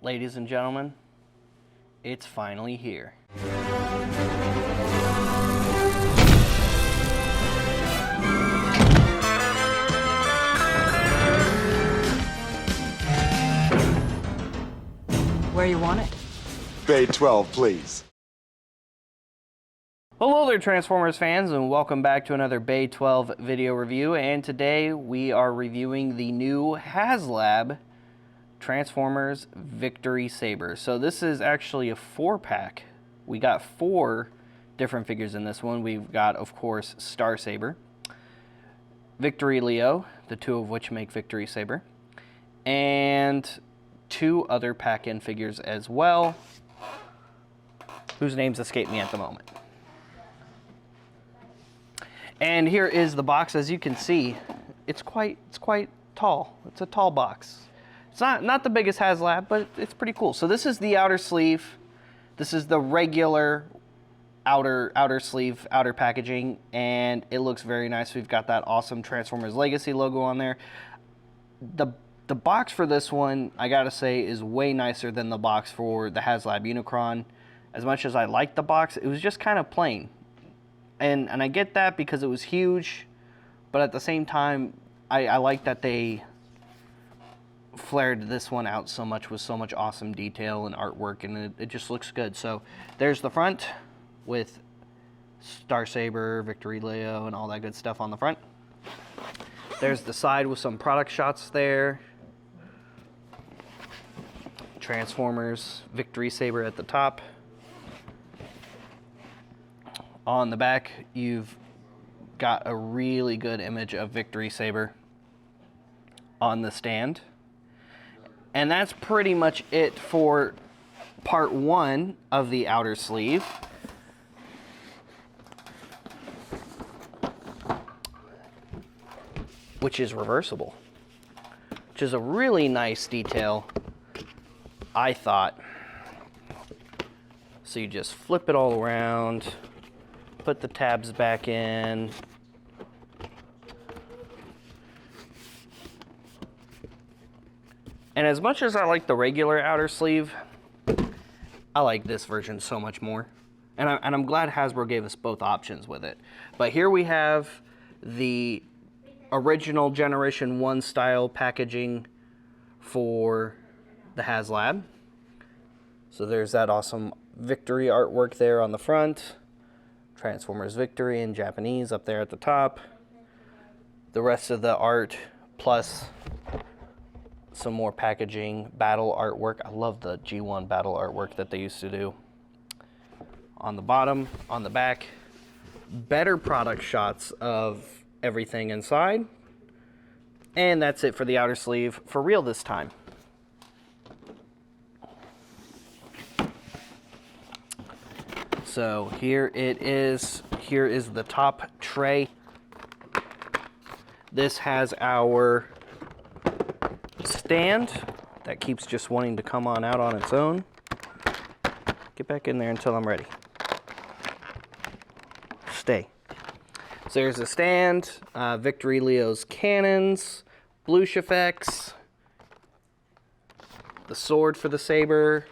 ladies and gentlemen, it's finally here. Where you want it? Bay 12, please. Hello there, Transformers fans, and welcome back to another Bay 12 video review. And today we are reviewing the new Haslab Transformers Victory Saber. So this is actually a 4-pack. We got 4 different figures in this one. We've got, of course, Star Saber, Victory Leo, the 2 of which make Victory Saber, and 2 other pack-in figures as well, whose names escape me at the moment. And here is the box. As you can see, it's quite tall. It's a tall box. It's not the biggest Haslab, but it's pretty cool. So this is the outer sleeve. This is the regular outer sleeve, outer packaging, and it looks very nice. We've got that awesome Transformers Legacy logo on there. The box for this one, I gotta say, is way nicer than the box for the Haslab Unicron. As much as I liked the box, it was just kind of plain. And I get that because it was huge, but at the same time, I like that they flared this one out so much with so much awesome detail and artwork, and it just looks good. So there's the front with Star Saber, Victory Leo, and all that good stuff on the front. There's the side with some product shots there. Transformers Victory Saber at the top. On the back, you've got a really good image of Victory Saber on the stand. And that's pretty much it for part 1 of the outer sleeve. Which is reversible. Which is a really nice detail, I thought. So you just flip it all around. Put the tabs back in. And as much as I like the regular outer sleeve, I like this version so much more. And I'm glad Hasbro gave us both options with it. But here we have the original Generation 1 style packaging for the Haslab. So there's that awesome Victory artwork there on the front. Transformers Victory in Japanese up there at the top. The rest of the art, plus some more packaging, battle artwork. I love the G1 battle artwork that they used to do. On the bottom, on the back, better product shots of everything inside. And that's it for the outer sleeve, for real this time. So here it is. Here is the top tray. This has our stand that keeps just wanting to come on out on its own. Get back in there until I'm ready. Stay. So there's a stand, Victory Leo's cannons, Bloosh effects, the sword for the Saber,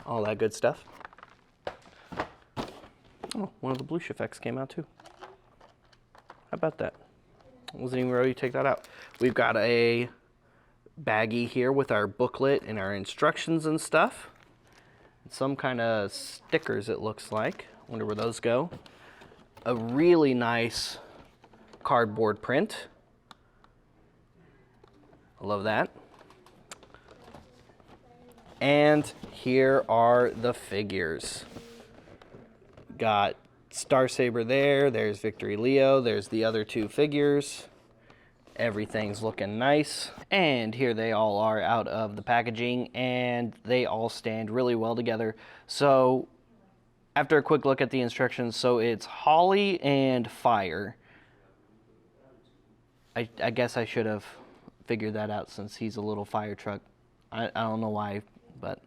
all that good stuff. Oh, one of the Bloosh effects came out too. How about that? Wasn't even ready to take that out. We've got a baggie here with our booklet and our instructions and stuff. Some kind of stickers, it looks like. Wonder where those go. A really nice cardboard print. I love that. And here are the figures. Got Star Saber there, there's Victory Leo, there's the other 2 figures. Everything's looking nice. And here they all are out of the packaging, and they all stand really well together. So after a quick look at the instructions, so it's Holly and Fire. I guess I should have figured that out since he's a little fire truck. I don't know why, but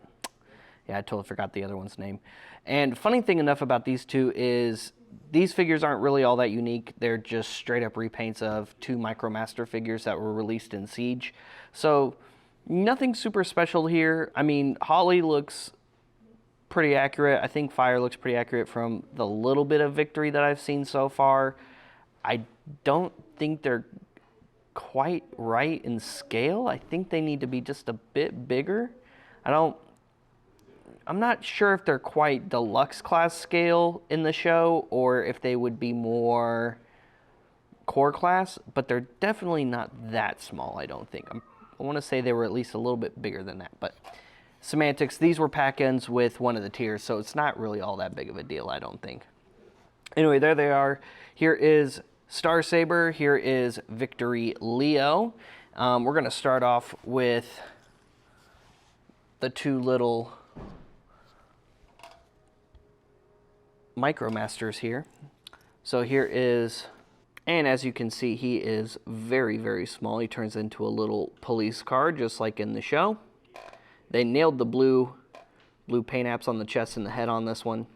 yeah, I totally forgot the other one's name. And funny thing enough about these 2 is these figures aren't really all that unique. They're just straight up repaints of 2 MicroMaster figures that were released in Siege. So Nothing super special here. I mean, Holly looks pretty accurate. I think Fire looks pretty accurate from the little bit of Victory that I've seen so far. I don't think they're quite right in scale. I think they need to be just a bit bigger. I'm not sure if they're quite deluxe class scale in the show or if they would be more core class, but they're definitely not that small, I don't think. I want to say they were at least a little bit bigger than that, but semantics. These were pack-ins with one of the tiers, so it's not really all that big of a deal, I don't think. Anyway, there they are. Here is Star Saber. Here is Victory Leo. We're going to start off with the two little Micromasters here. So here is, and as you can see, he is very, very small. He turns into a little police car, just like in the show. They nailed the blue paint apps on the chest and the head on this one.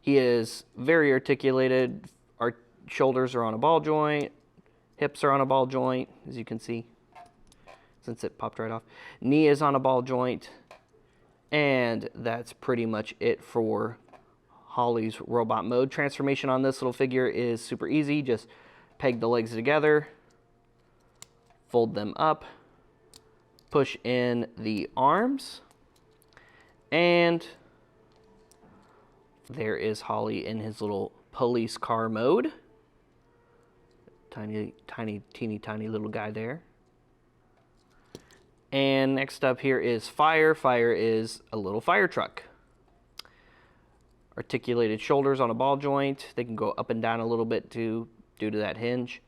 He is very articulated. Our shoulders are on a ball joint. Hips are on a ball joint, as you can see, since it popped right off. Knee is on a ball joint. And that's pretty much it for Holly's robot mode. Transformation on this little figure is super easy. Just peg the legs together, fold them up, push in the arms, and there is Holly in his little police car mode. Tiny, teeny, tiny little guy there. And next up here is Fire. Fire is a little fire truck. Articulated shoulders on a ball joint. They can go up and down a little bit due to that hinge.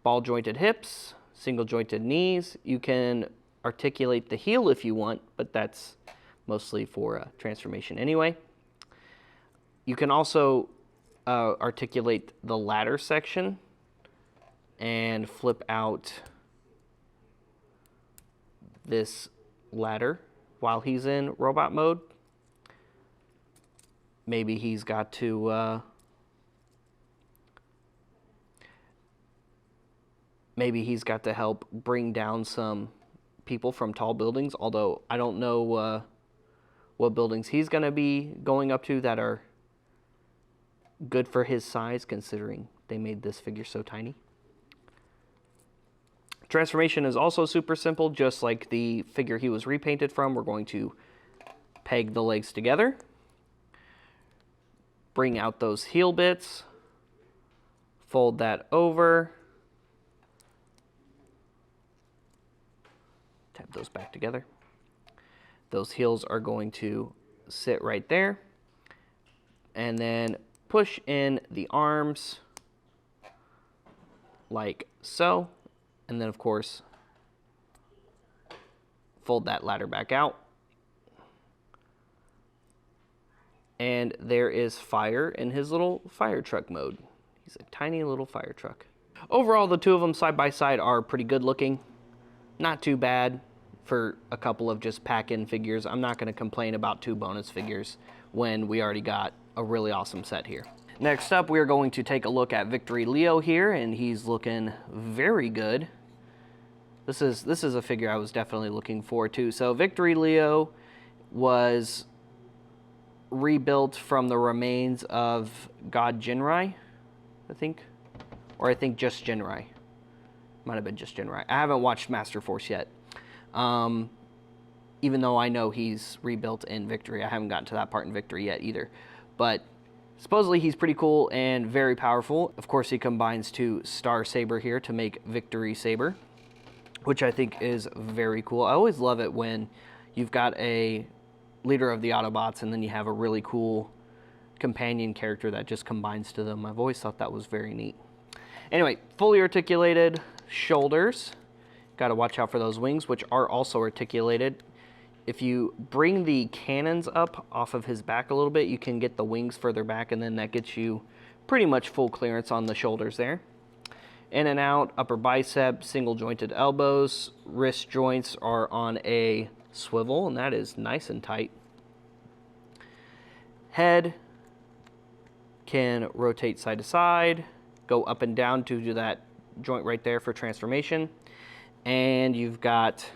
Ball jointed hips, single jointed knees. You can articulate the heel if you want, but that's mostly for transformation anyway. You can also articulate the ladder section and flip out this ladder while he's in robot mode. Maybe he's got to help bring down some people from tall buildings, although I don't know what buildings he's going to be going up to that are good for his size, considering they made this figure so tiny. Transformation is also super simple, just like the figure he was repainted from. We're going to peg the legs together, bring out those heel bits, fold that over, tap those back together. Those heels are going to sit right there, and then push in the arms like so, and then of course fold that ladder back out. And there is Fire in his little fire truck mode. He's a tiny little fire truck. Overall, the two of them side by side are pretty good looking. Not too bad for a couple of just pack-in figures. I'm not going to complain about two bonus figures when we already got a really awesome set here. Next up, we are going to take a look at Victory Leo here, and he's looking very good. This is a figure I was definitely looking forward to. So Victory Leo was rebuilt from the remains of God Jinrai, I think. Or I think just Jinrai. Might have been just Jinrai. I haven't watched Master Force yet. Even though I know he's rebuilt in Victory. I haven't gotten to that part in Victory yet either. But supposedly he's pretty cool and very powerful. Of course, he combines to Star Saber here to make Victory Saber, which I think is very cool. I always love it when you've got a leader of the Autobots and then you have a really cool companion character that just combines to them. I've always thought that was very neat. Anyway, fully articulated shoulders. Got to watch out for those wings, which are also articulated. If you bring the cannons up off of his back a little bit, you can get the wings further back, and then that gets you pretty much full clearance on the shoulders there. In and out, upper bicep, single jointed elbows, wrist joints are on a swivel, and that is nice and tight. Head can rotate side to side, go up and down to do that joint right there for transformation. And you've got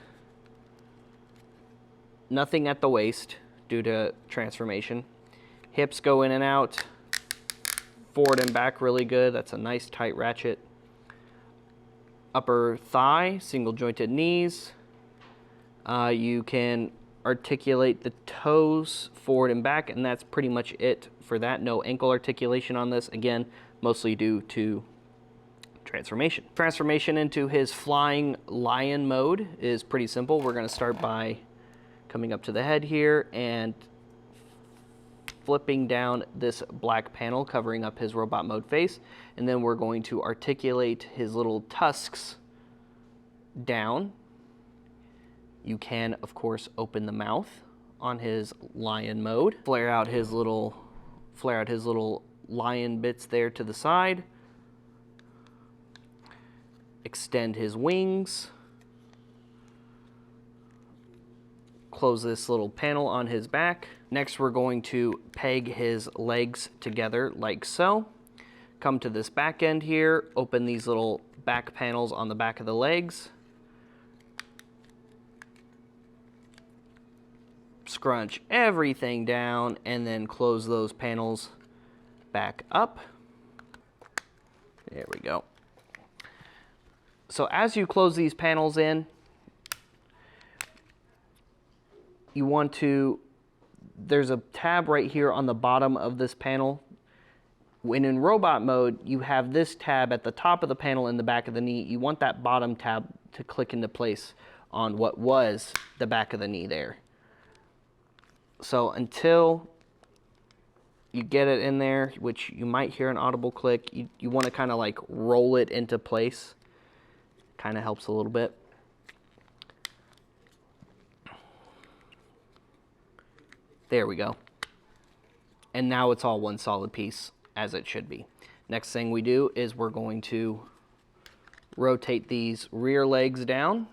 Nothing at the waist due to transformation. Hips go in and out. Forward and back really good. That's a nice tight ratchet. Upper thigh, single jointed knees. You can articulate the toes forward and back, and that's pretty much it for that. No ankle articulation on this. Again, mostly due to transformation. Transformation into his flying lion mode is pretty simple. We're going to start by coming up to the head here and flipping down this black panel covering up his robot mode face, and then we're going to articulate his little tusks down. You can, of course, open the mouth on his lion mode, flare out his little lion bits there to the side, extend his wings, close this little panel on his back. Next, we're going to peg his legs together like so. Come to this back end here, open these little back panels on the back of the legs. Scrunch everything down and then close those panels back up. There we go. So as you close these panels in, you want to, there's a tab right here on the bottom of this panel. When in robot mode, you have this tab at the top of the panel in the back of the knee. You want that bottom tab to click into place on what was the back of the knee there. So until you get it in there, which you might hear an audible click, you want to kind of like roll it into place. Kind of helps a little bit. There we go. And now it's all one solid piece, as it should be. Next thing we do is we're going to rotate these rear legs down,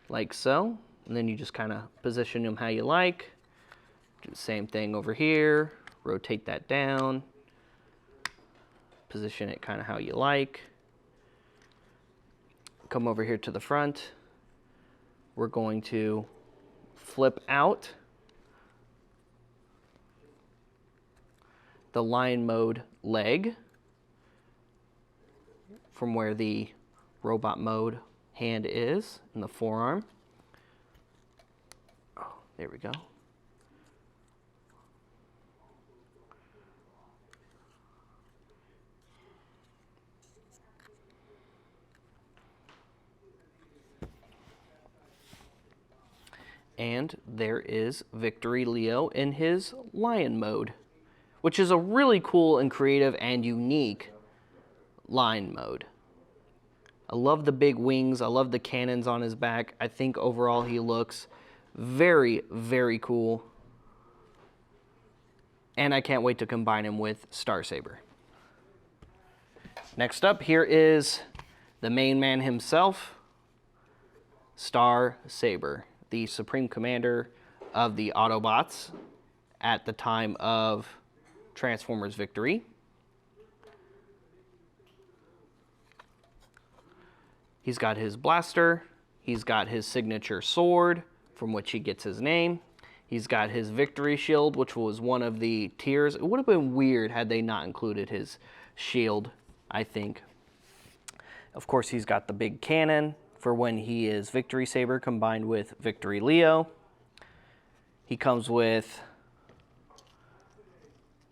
like so. And then you just kind of position them how you like. Do the same thing over here. Rotate that down. Position it kind of how you like. Come over here to the front. We're going to flip out the lion mode leg from where the robot mode hand is in the forearm. Oh, there we go. And there is Victory Leo in his lion mode, which is a really cool and creative and unique lion mode. I love the big wings. I love the cannons on his back. I think overall he looks very, very cool. And I can't wait to combine him with Saber. Next up here is the main man himself, Saber, the Supreme Commander of the Autobots at the time of Transformers Victory. He's got his blaster, he's got his signature sword, from which he gets his name. He's got his victory shield, which was one of the tiers. It would have been weird had they not included his shield, I think. Of course, he's got the big cannon for when he is Victory Saber combined with Victory Leo. He comes with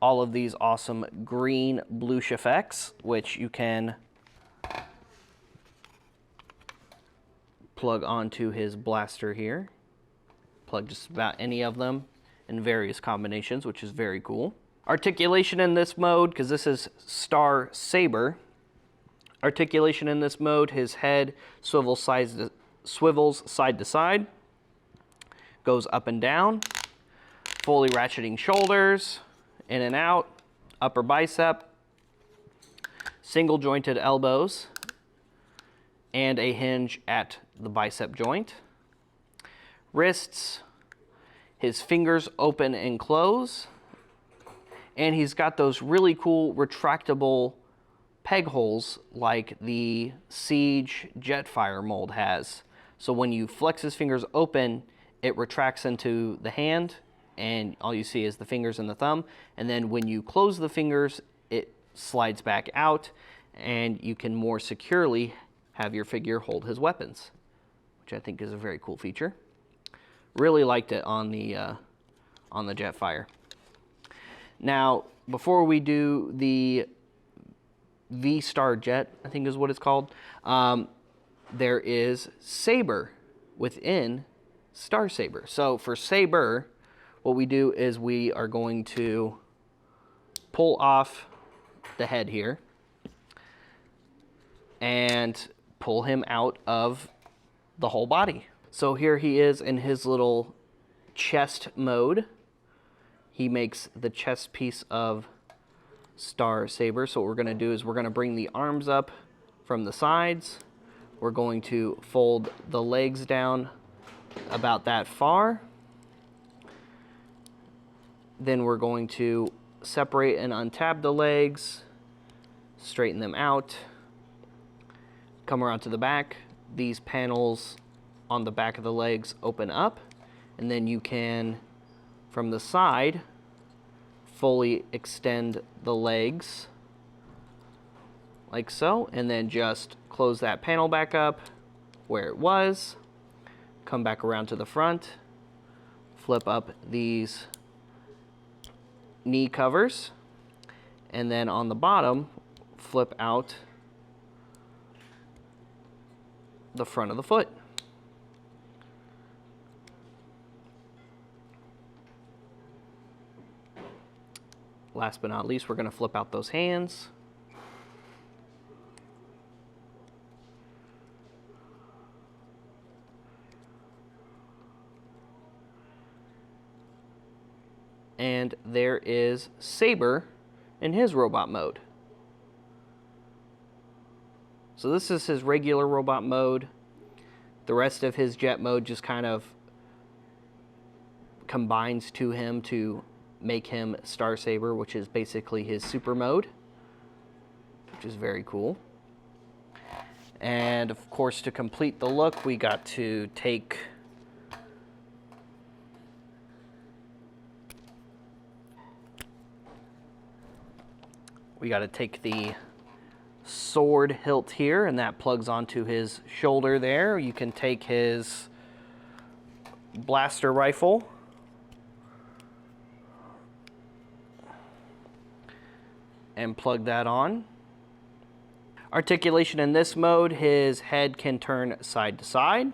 all of these awesome green bluish effects, which you can plug onto his blaster here. Plug just about any of them in various combinations, which is very cool. Articulation in this mode, because this is Saber. Articulation in this mode, his head swivels side to side, goes up and down, fully ratcheting shoulders, in and out, upper bicep, single jointed elbows, and a hinge at the bicep joint. Wrists, his fingers open and close, and he's got those really cool retractable peg holes like the Siege Jetfire mold has. So when you flex his fingers open, it retracts into the hand, and all you see is the fingers and the thumb. And then when you close the fingers, it slides back out, and you can more securely have your figure hold his weapons, which I think is a very cool feature. Really liked it on the Jetfire. Now, before we do the V-Star Jet, I think is what it's called, there is Saber within Star Saber. So for Saber, what we do is we are going to pull off the head here and pull him out of the whole body. So here he is in his little chest mode. He makes the chest piece of Star Saber. So what we're going to do is we're going to bring the arms up from the sides. We're going to fold the legs down about that far. Then we're going to separate and untab the legs, straighten them out, come around to the back. These panels on the back of the legs open up, and then you can, from the side, fully extend the legs like so, and then just close that panel back up where it was, come back around to the front, flip up these knee covers, and then on the bottom, flip out the front of the foot. Last but not least, we're going to flip out those hands. And there is Saber in his robot mode. So this is his regular robot mode. The rest of his jet mode just kind of combines to him to make him Star Saber, which is basically his super mode, which is very cool. And of course, to complete the look, we got to take the sword hilt here, and that plugs onto his shoulder there. You can take his blaster rifle and plug that on. Articulation in this mode, his head can turn side to side.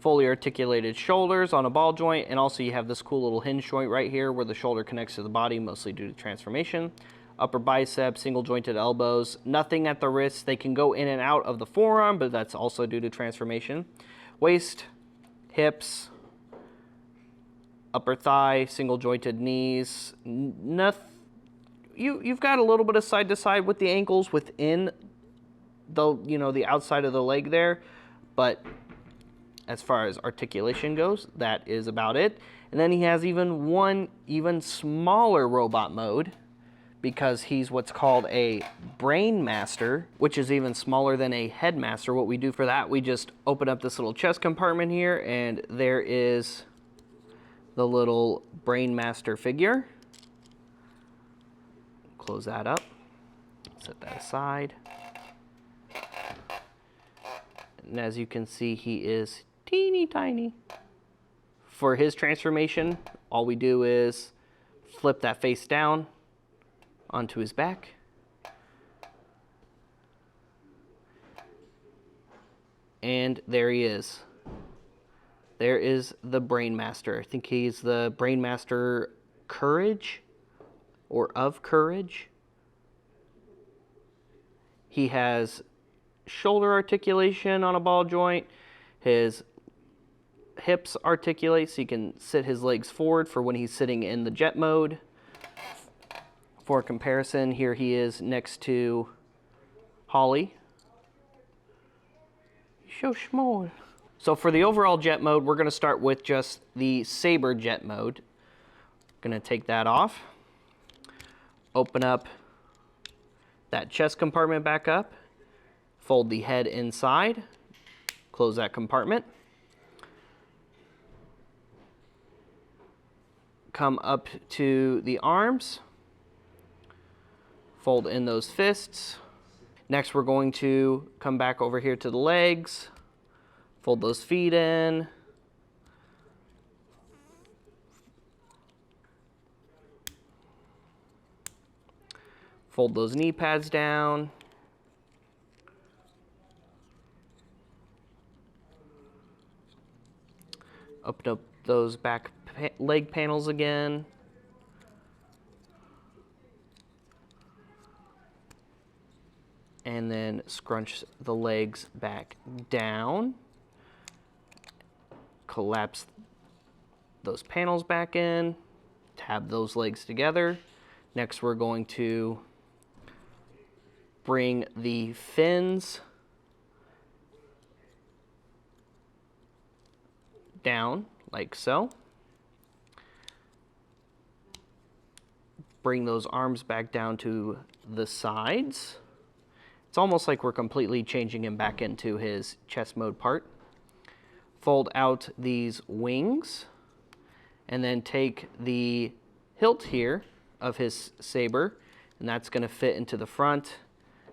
Fully articulated shoulders on a ball joint, and also you have this cool little hinge joint right here where the shoulder connects to the body, mostly due to transformation. Upper bicep, single jointed elbows, nothing at the wrist. They can go in and out of the forearm, but that's also due to transformation. Waist, hips, upper thigh, single jointed knees. You've got a little bit of side to side with the ankles within the outside of the leg there, but as far as articulation goes, that is about it. And then he has even smaller robot mode, because he's what's called a brain master, which is even smaller than a headmaster. What we do for that, we just open up this little chest compartment here, and there is the little brain master figure. Close that up, set that aside. And as you can see, he is teeny tiny. For his transformation, all we do is flip that face down onto his back. And there he is. There is the Brain Master. I think he's the Brain Master Courage, or of Courage. He has shoulder articulation on a ball joint. His hips articulate so he can sit his legs forward for when he's sitting in the jet mode. For comparison, here he is next to Holly. So small. So for the overall jet mode, we're going to start with just the Saber jet mode. Going to take that off. Open up that chest compartment back up. Fold the head inside. Close that compartment. come up to the arms, fold in those fists. Next, we're going to come back over here to the legs, fold those feet in. Fold those knee pads down. Open up those back leg panels again. And then scrunch the legs back down. Collapse those panels back in. Tab those legs together. Next, we're going to bring the fins down like so. Bring those arms back down to the sides. It's almost like we're completely changing him back into his chest mode part. Fold out these wings and then take the hilt here of his saber, and that's going to fit into the front.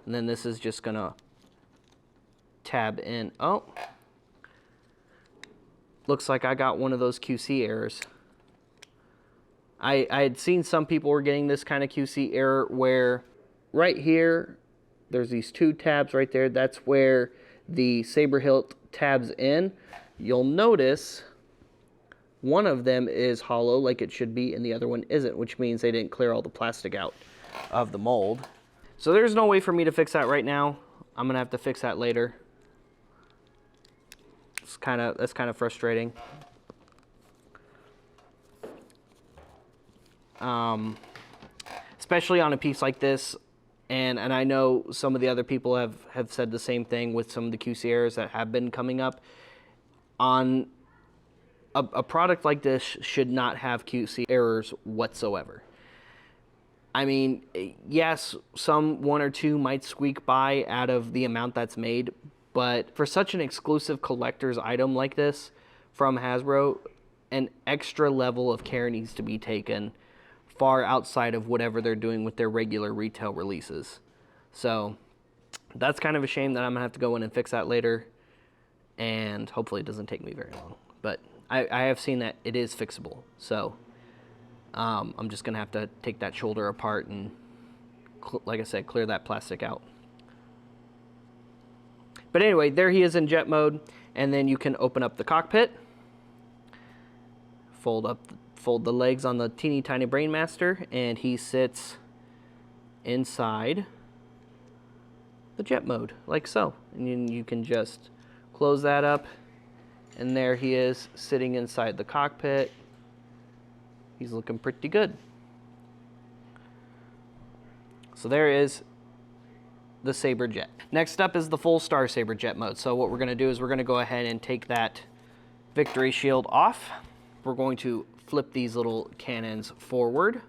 And then this is just going to tab in. Oh, looks like I got one of those QC errors. I had seen some people were getting this kind of QC error where right here, there's these two tabs right there. That's where the saber hilt tabs in. You'll notice one of them is hollow like it should be, and the other one isn't, which means they didn't clear all the plastic out of the mold. So there's no way for me to fix that right now. I'm gonna have to fix that later. That's kind of frustrating. Especially on a piece like this, and I know some of the other people have said the same thing with some of the QC errors that have been coming up. On a product like this should not have QC errors whatsoever. I mean, yes, some one or two might squeak by out of the amount that's made, but for such an exclusive collector's item like this from Hasbro, an extra level of care needs to be taken far outside of whatever they're doing with their regular retail releases. So that's kind of a shame that I'm gonna have to go in and fix that later, and hopefully it doesn't take me very long. But I have seen that it is fixable, so I'm just gonna have to take that shoulder apart and, like I said, clear that plastic out. But anyway, there he is in jet mode, and then you can open up the cockpit, fold the legs on the teeny tiny Brainmaster, and he sits inside the jet mode, like so. And you can just close that up, and there he is sitting inside the cockpit. He's looking pretty good. So there is the Saber jet. Next up is the full Star Saber jet mode. So what we're gonna do is we're gonna go ahead and take that victory shield off. We're going to flip these little cannons forward.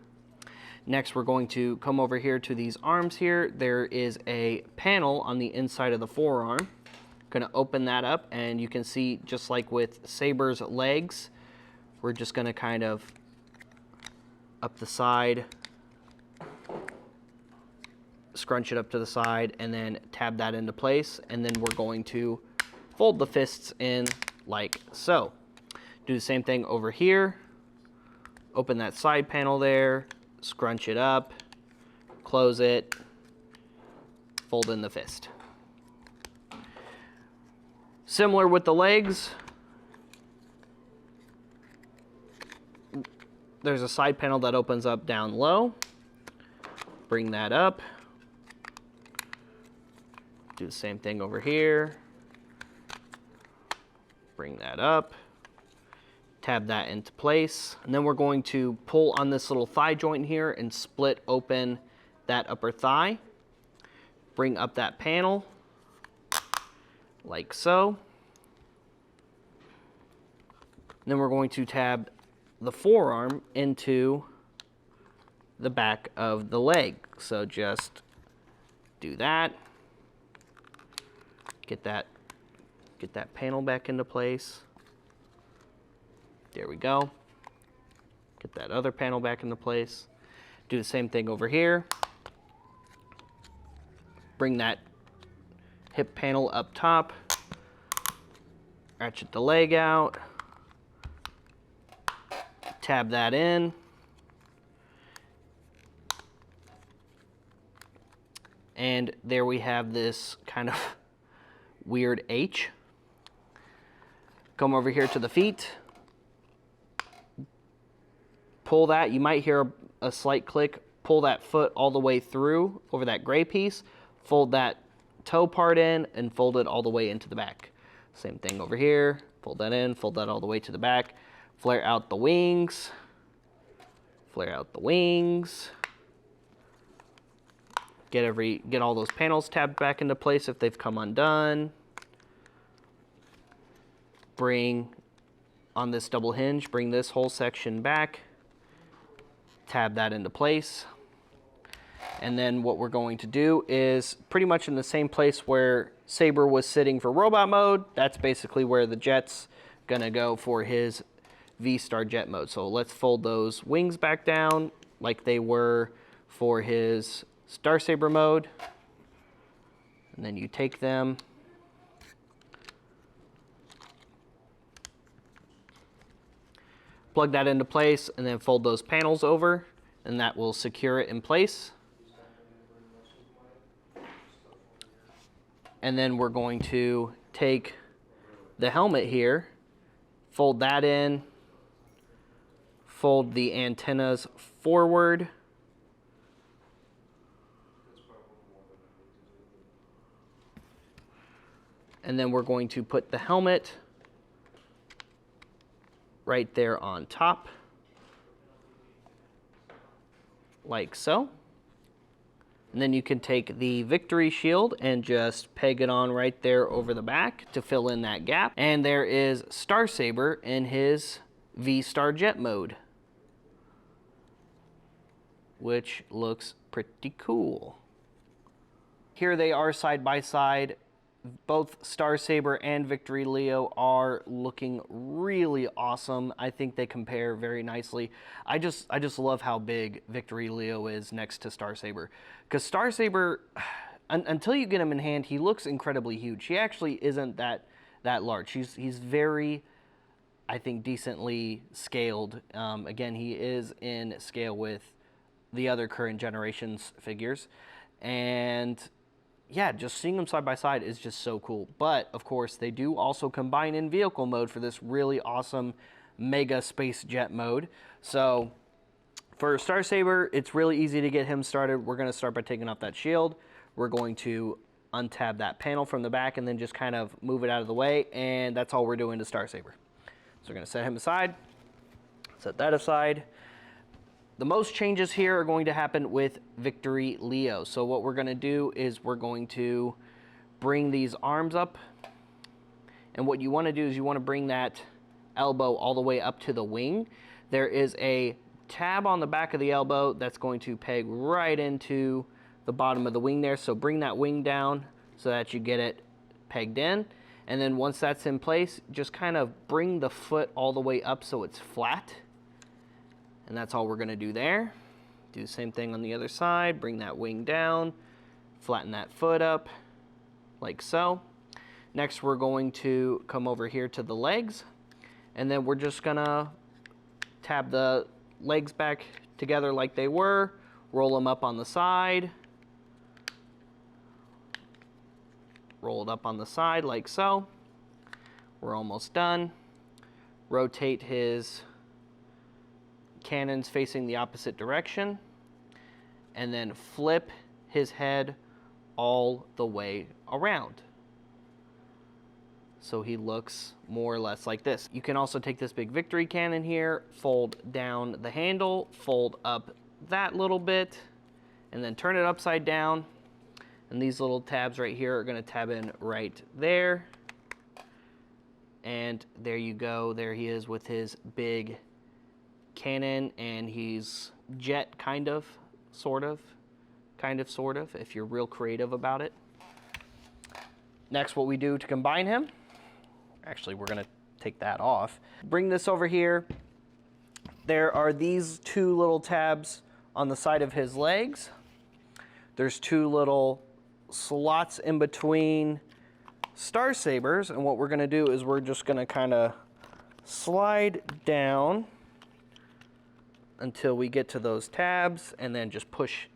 Next, we're going to come over here to these arms here. There is a panel on the inside of the forearm. Gonna open that up, and you can see, just like with Saber's legs, we're just gonna kind of up the side, scrunch it up to the side, and then tab that into place. And then we're going to fold the fists in like so. Do the same thing over here. Open that side panel there, scrunch it up, close it, fold in the fist. Similar with the legs. There's a side panel that opens up down low. Bring that up. Do the same thing over here. Bring that up. Tab that into place. And then we're going to pull on this little thigh joint here and split open that upper thigh. Bring up that panel like so. And then we're going to tab the forearm into the back of the leg. So just do that. Get that panel back into place. There we go. Get that other panel back into place. Do the same thing over here. Bring that hip panel up top. Ratchet the leg out. Tab that in. And there we have this kind of weird H. Come over here to the feet. Pull that. You might hear a slight click. Pull that foot all the way through over that gray piece. Fold that toe part in and fold it all the way into the back. Same thing over here. Fold that in, fold that all the way to the back. Flare out the wings. Flare out the wings. Get all those panels tabbed back into place if they've come undone. Bring on this double hinge, bring this whole section back. Tab that into place. And then what we're going to do is pretty much in the same place where Saber was sitting for robot mode, that's basically where the jet's gonna go for his V-Star jet mode. So let's fold those wings back down like they were for his Star Saber mode. And then you take them, plug that into place, and then fold those panels over, and that will secure it in place. And then we're going to take the helmet here, fold that in, fold the antennas forward, and then we're going to put the helmet right there on top, like so. And then you can take the victory shield and just peg it on right there over the back to fill in that gap. And there is Star Saber in his V-Star jet mode, which looks pretty cool. Here they are side by side. Both Star Saber and Victory Leo are looking really awesome. I think they compare very nicely. I just love how big Victory Leo is next to Star Saber. Because Star Saber, until you get him in hand, he looks incredibly huge. He actually isn't that large. He's very, I think, decently scaled. Again, he is in scale with the other current generation's figures. And yeah, just seeing them side by side is just so cool. But of course, they do also combine in vehicle mode for this really awesome mega space jet mode. So for Star Saber, it's really easy to get him started. We're going to start by taking off that shield. We're going to untab that panel from the back and then just kind of move it out of the way. And that's all we're doing to Star Saber. So we're going to set him aside, set that aside. The most changes here are going to happen with Victory Leo. So what we're going to do is we're going to bring these arms up. And what you want to do is you want to bring that elbow all the way up to the wing. There is a tab on the back of the elbow that's going to peg right into the bottom of the wing there. So bring that wing down so that you get it pegged in. And then once that's in place, just kind of bring the foot all the way up so it's flat. And that's all we're going to do there. Do the same thing on the other side. Bring that wing down. Flatten that foot up like so. Next, we're going to come over here to the legs. And then we're just going to tab the legs back together like they were. Roll them up on the side. Roll it up on the side like so. We're almost done. Rotate his cannons facing the opposite direction, and then flip his head all the way around. So he looks more or less like this. You can also take this big victory cannon here, fold down the handle, fold up that little bit, and then turn it upside down. And these little tabs right here are going to tab in right there. And there you go. There he is with his big cannon, and he's jet kind of, sort of, if you're real creative about it. Next, what we do to combine him, actually we're going to take that off. Bring this over here, There are these two little tabs on the side of his legs. There's two little slots in between Star Sabers, and what we're going to do is we're just going to kind of slide down until we get to those tabs, and then just push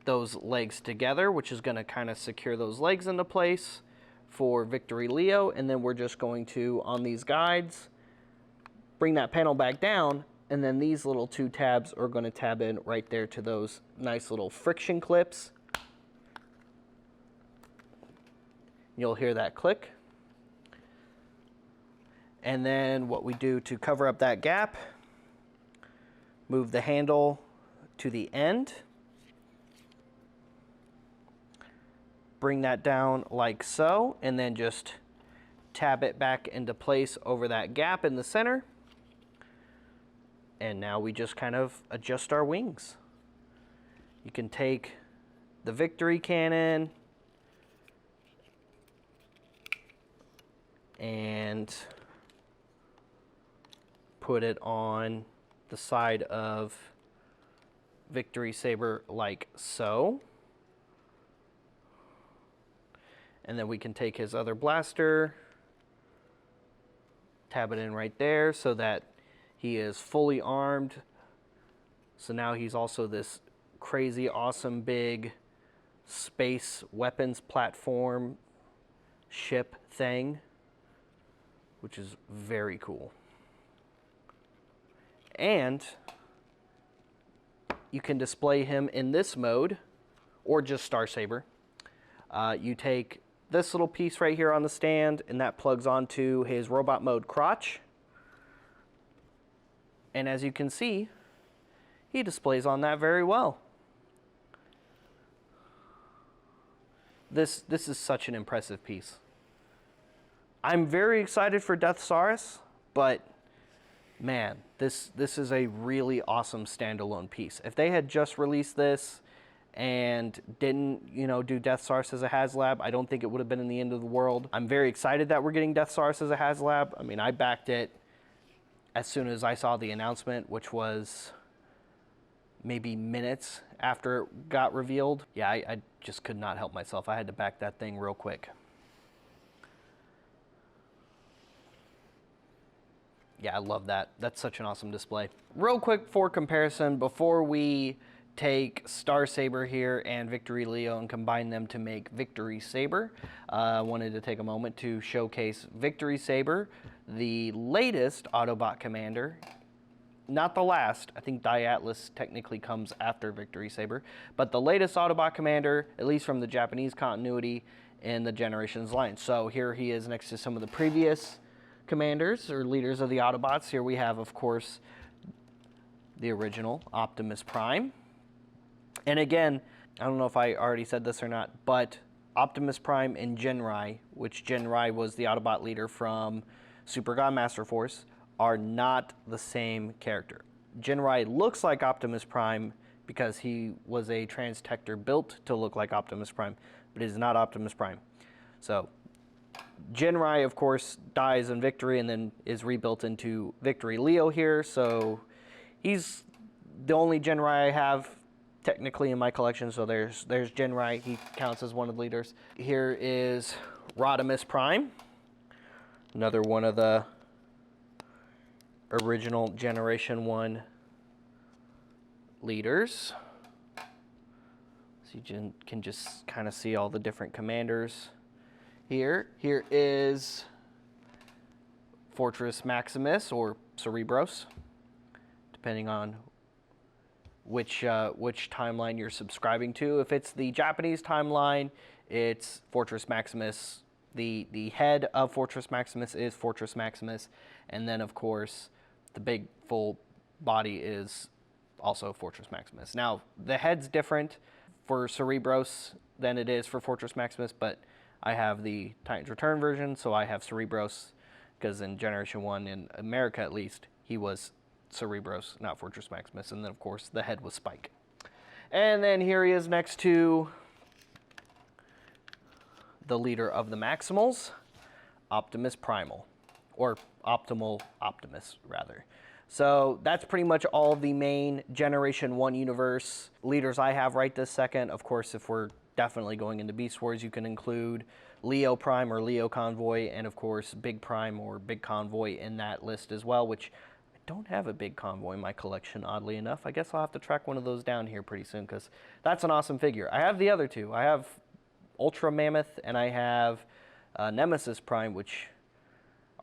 those legs together, which is going to kind of secure those legs into place for Victory Leo. And then we're just going to, on these guides, bring that panel back down, and then these little two tabs are going to tab in right there to those nice little friction clips. You'll hear that click. And then what we do to cover up that gap, move the handle to the end, bring that down like so, and then just tab it back into place over that gap in the center. And now we just kind of adjust our wings. You can take the Victory cannon and put it on the side of Victory Saber like so. And then we can take his other blaster, tab it in right there so that he is fully armed. So now he's also this crazy, awesome, big space weapons platform ship thing, which is very cool. And you can display him in this mode, or just Star Saber. You take this little piece right here on the stand, and that plugs onto his robot mode crotch. And as you can see, he displays on that very well. This is such an impressive piece. I'm very excited for Deathsaurus, but man, this is a really awesome standalone piece. If they had just released this and didn't, do Deathsaurus as a Haslab, I don't think it would have been in the end of the world. I'm very excited that we're getting Deathsaurus as a Haslab. I mean, I backed it as soon as I saw the announcement, which was maybe minutes after it got revealed. Yeah, I just could not help myself. I had to back that thing real quick. Yeah, I love that. That's such an awesome display. Real quick for comparison, before we take Star Saber here and Victory Leo and combine them to make Victory Saber, I wanted to take a moment to showcase Victory Saber, the latest Autobot commander. Not the last. I think Atlas technically comes after Victory Saber, but the latest Autobot commander, at least from the Japanese continuity in the Generations line. So here he is next to some of the previous commanders or leaders of the Autobots. Here we have, of course, the original Optimus Prime. And again, I don't know if I already said this or not, but Optimus Prime and Genrai, which Genrai was the Autobot leader from Super God Master Force, are not the same character. Genrai looks like Optimus Prime because he was a Transtector built to look like Optimus Prime, but it is not Optimus Prime. So Genrai, of course, dies in Victory and then is rebuilt into Victory Leo here. So he's the only Genrai I have technically in my collection. So there's Genrai. He counts as one of the leaders. Here is Rodimus Prime, another one of the original Generation 1 leaders. So you can just kind of see all the different commanders here. Here is Fortress Maximus, or Cerebros, depending on which timeline you're subscribing to. If it's the Japanese timeline, it's Fortress Maximus. The head of Fortress Maximus is Fortress Maximus, and then of course the big full body is also Fortress Maximus. Now the head's different for Cerebros than it is for Fortress Maximus, but I have the Titans Return version, so I have Cerebros, because in Generation 1, in America at least, he was Cerebros, not Fortress Maximus. And then, of course, the head was Spike. And then here he is next to the leader of the Maximals, Optimus Primal, or Optimal Optimus, rather. So that's pretty much all the main Generation 1 universe leaders I have right this second. Of course, if we're definitely going into Beast Wars, you can include Leo Prime or Leo Convoy, and of course Big Prime or Big Convoy in that list as well, which I don't have a Big Convoy in my collection, oddly enough. I guess I'll have to track one of those down here pretty soon, because that's an awesome figure. I have the other two. I have Ultra Mammoth, and I have Nemesis Prime, which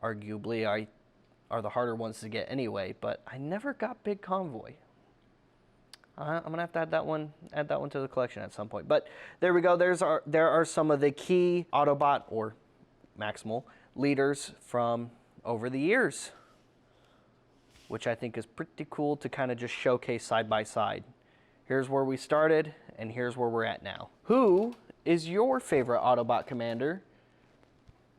arguably are the harder ones to get anyway, but I never got Big Convoy. I'm gonna have to add that one to the collection at some point. But there we go. There are some of the key Autobot or Maximal leaders from over the years, which I think is pretty cool to kind of just showcase side by side. Here's where we started, and here's where we're at now. Who is your favorite Autobot commander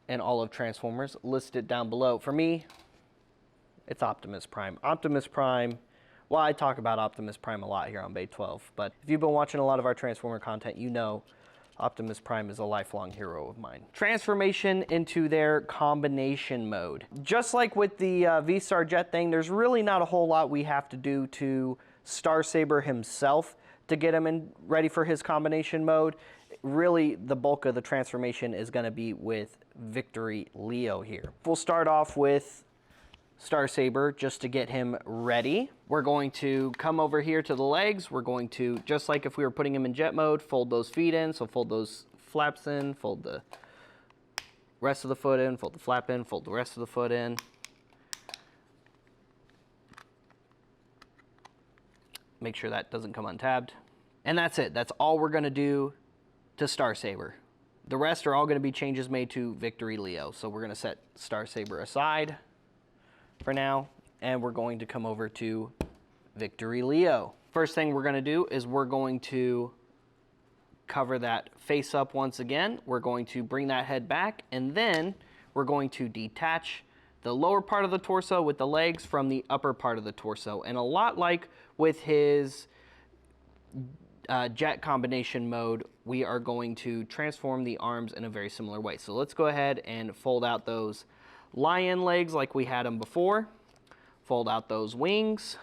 in all of Transformers? List it down below. For me, it's Optimus Prime. Optimus Prime, well, I talk about Optimus Prime a lot here on Bay 12, but if you've been watching a lot of our Transformer content, you know Optimus Prime is a lifelong hero of mine. Transformation into their combination mode. Just like with the V-Star Jet thing, there's really not a whole lot we have to do to Star Saber himself to get him ready for his combination mode. Really, the bulk of the transformation is going to be with Victory Leo here. We'll start off with Star Saber just to get him ready. We're going to come over here to the legs. We're going to, just like if we were putting him in jet mode, fold those feet in. So fold those flaps in, fold the rest of the foot in, fold the flap in, fold the rest of the foot in. Make sure that doesn't come untabbed. And that's it. That's all we're going to do to Star Saber. The rest are all going to be changes made to Victory Leo. So we're going to set Star Saber aside for now, and we're going to come over to Victory Leo. First thing we're going to do is we're going to cover that face up once again. We're going to bring that head back, and then we're going to detach the lower part of the torso with the legs from the upper part of the torso. And a lot like with his jet combination mode, we are going to transform the arms in a very similar way. So let's go ahead and fold out those lion legs like we had them before. Fold out those wings.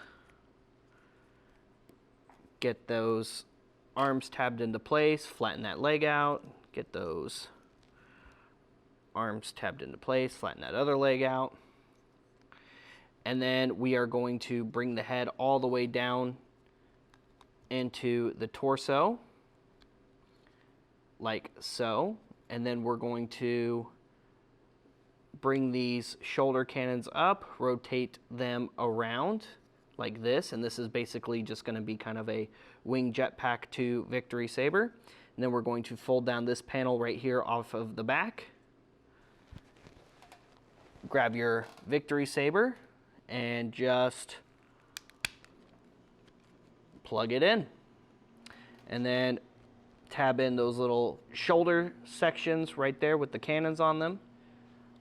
Get those arms tabbed into place. Flatten that leg out. Get those arms tabbed into place. Flatten that other leg out. And then we are going to bring the head all the way down into the torso, like so. And then we're going to bring these shoulder cannons up, rotate them around like this, and this is basically just going to be kind of a wing jetpack to Victory Saber. And then we're going to fold down this panel right here off of the back. Grab your Victory Saber and just plug it in. And then tab in those little shoulder sections right there with the cannons on them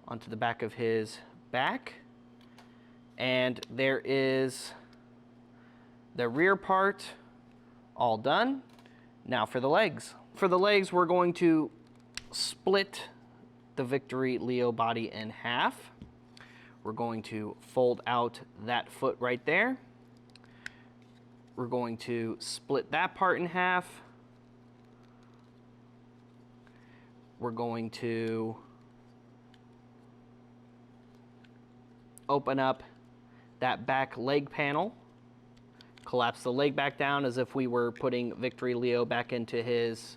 onto the back of his back. And there is the rear part all done. Now for the legs. For the legs, we're going to split the Victory Leo body in half. We're going to fold out that foot right there. We're going to split that part in half. We're going to open up that back leg panel, collapse the leg back down as if we were putting Victory Leo back into his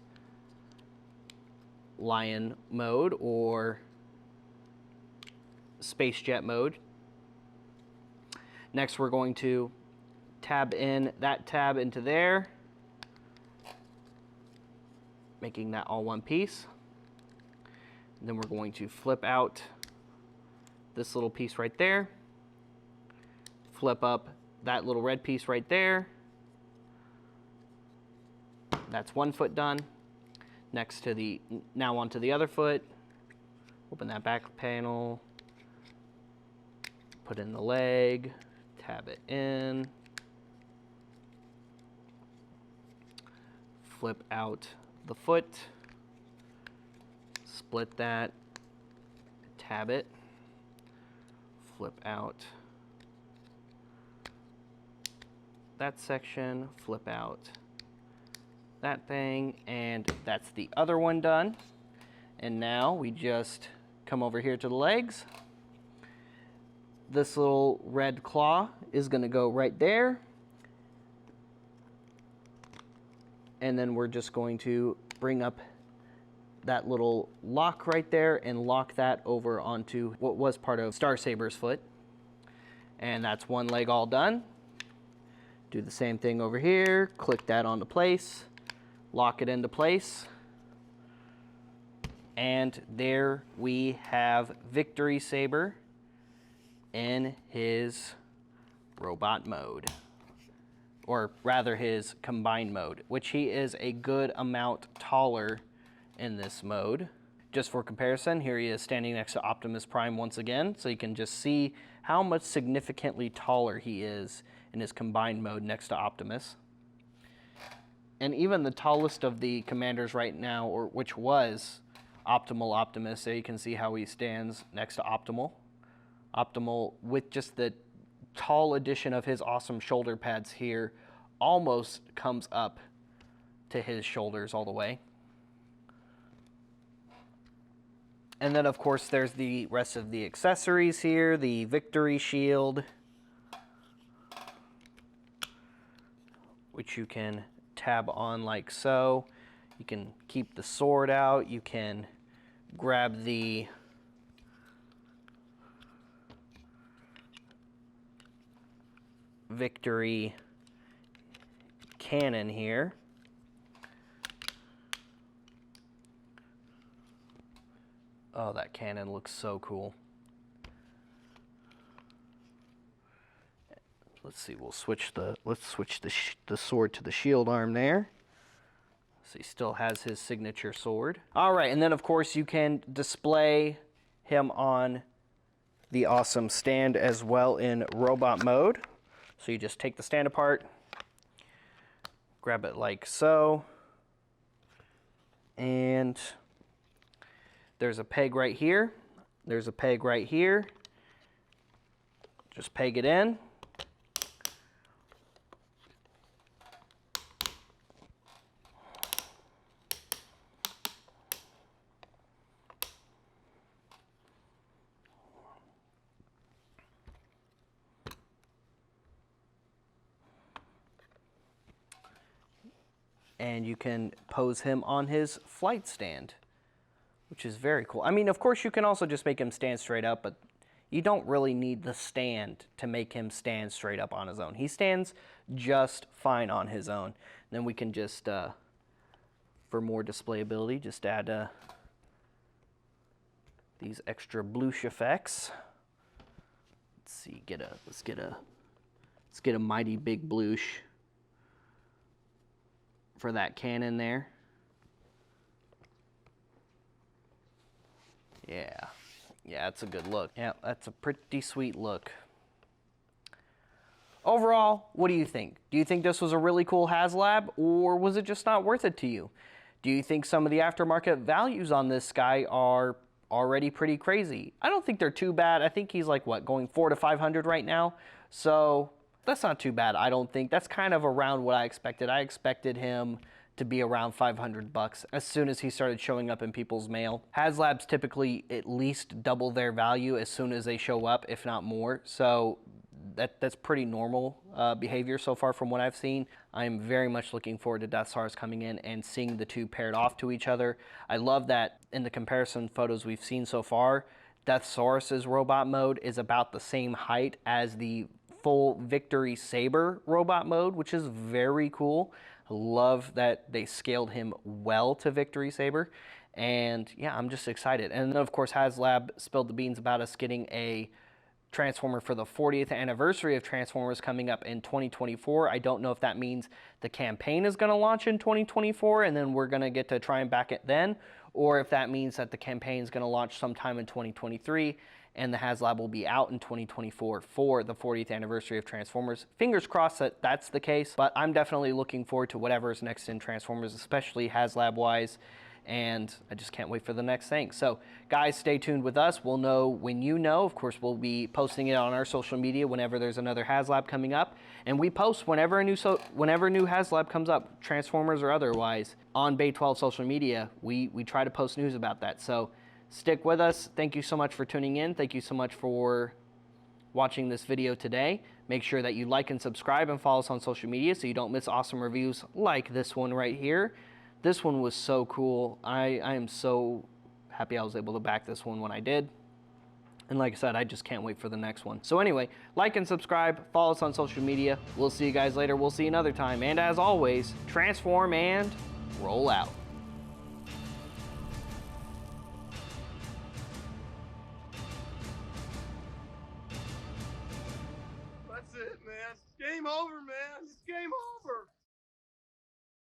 lion mode or space jet mode. Next, we're going to tab in that tab into there, making that all one piece. And then we're going to flip out this little piece right there, flip up that little red piece right there. That's one foot done. Next to the, now onto the other foot. Open that back panel, put in the leg, tab it in, flip out the foot, split that, tab it, flip out that section, flip out that thing, and that's the other one done. And now we just come over here to the legs. This little red claw is going to go right there. And then we're just going to bring up that little lock right there and lock that over onto what was part of Star Saber's foot. And that's one leg all done. Do the same thing over here, click that onto place, lock it into place. And there we have Victory Saber in his robot mode. Or rather his combined mode, which he is a good amount taller in this mode. Just for comparison, here he is standing next to Optimus Prime once again, so you can just see how much significantly taller he is in his combined mode next to Optimus. And even the tallest of the commanders right now, or which was Optimal Optimus, so you can see how he stands next to Optimal. Optimal, with just the tall addition of his awesome shoulder pads here, almost comes up to his shoulders all the way. And then, of course, there's the rest of the accessories here. The Victory Shield, which you can tab on like so. You can keep the sword out. You can grab the Victory cannon here. Oh, that cannon looks so cool. Let's see, let's switch the sword to the shield arm there. So he still has his signature sword. All right, and then of course you can display him on the awesome stand as well in robot mode. So you just take the stand apart, grab it like so, and there's a peg right here. There's a peg right here. Just peg it in. And you can pose him on his flight stand, which is very cool. I mean, of course, you can also just make him stand straight up, but you don't really need the stand to make him stand straight up on his own. He stands just fine on his own. Then we can just, for more displayability, just add these extra bloosh effects. Let's see, let's get a mighty big bloosh for that cannon there. Yeah, that's a good look. Yeah, that's a pretty sweet look. Overall, what do you think? Do you think this was a really cool Haslab, or was it just not worth it to you? Do you think some of the aftermarket values on this guy are already pretty crazy? I don't think they're too bad. I think he's like, what, going $400 to $500 right now? So that's not too bad, I don't think. That's kind of around what I expected. I expected him to be around $500 as soon as he started showing up in people's mail. Haslabs typically at least double their value as soon as they show up, if not more. So that's pretty normal behavior so far from what I've seen. I'm very much looking forward to Death Stars coming in and seeing the two paired off to each other. I love that in the comparison photos we've seen so far, Deathsaurus's robot mode is about the same height as the full Victory Saber robot mode, which is very cool. I love that they scaled him well to Victory Saber. And yeah, I'm just excited. And then of course Haslab spilled the beans about us getting a Transformer for the 40th anniversary of Transformers coming up in 2024. I don't know if that means the campaign is going to launch in 2024 and then we're going to get to try and back it then, or if that means that the campaign is going to launch sometime in 2023 and the Haslab will be out in 2024 for the 40th anniversary of Transformers. Fingers crossed that that's the case, but I'm definitely looking forward to whatever is next in Transformers, especially Haslab-wise. and I just can't wait for the next thing. So guys, stay tuned with us. We'll know when you know. Of course, we'll be posting it on our social media whenever there's another Haslab coming up, and we post whenever a new Haslab comes up, Transformers or otherwise, on Bay 12 social media. We try to post news about that. So stick with us. Thank you so much for tuning in. Thank you so much for watching this video today. Make sure that you like and subscribe and follow us on social media so you don't miss awesome reviews like this one right here. This one was so cool. I am so happy I was able to back this one when I did. And like I said, I just can't wait for the next one. So anyway, like and subscribe, follow us on social media. We'll see you guys later. We'll see you another time. And as always, transform and roll out.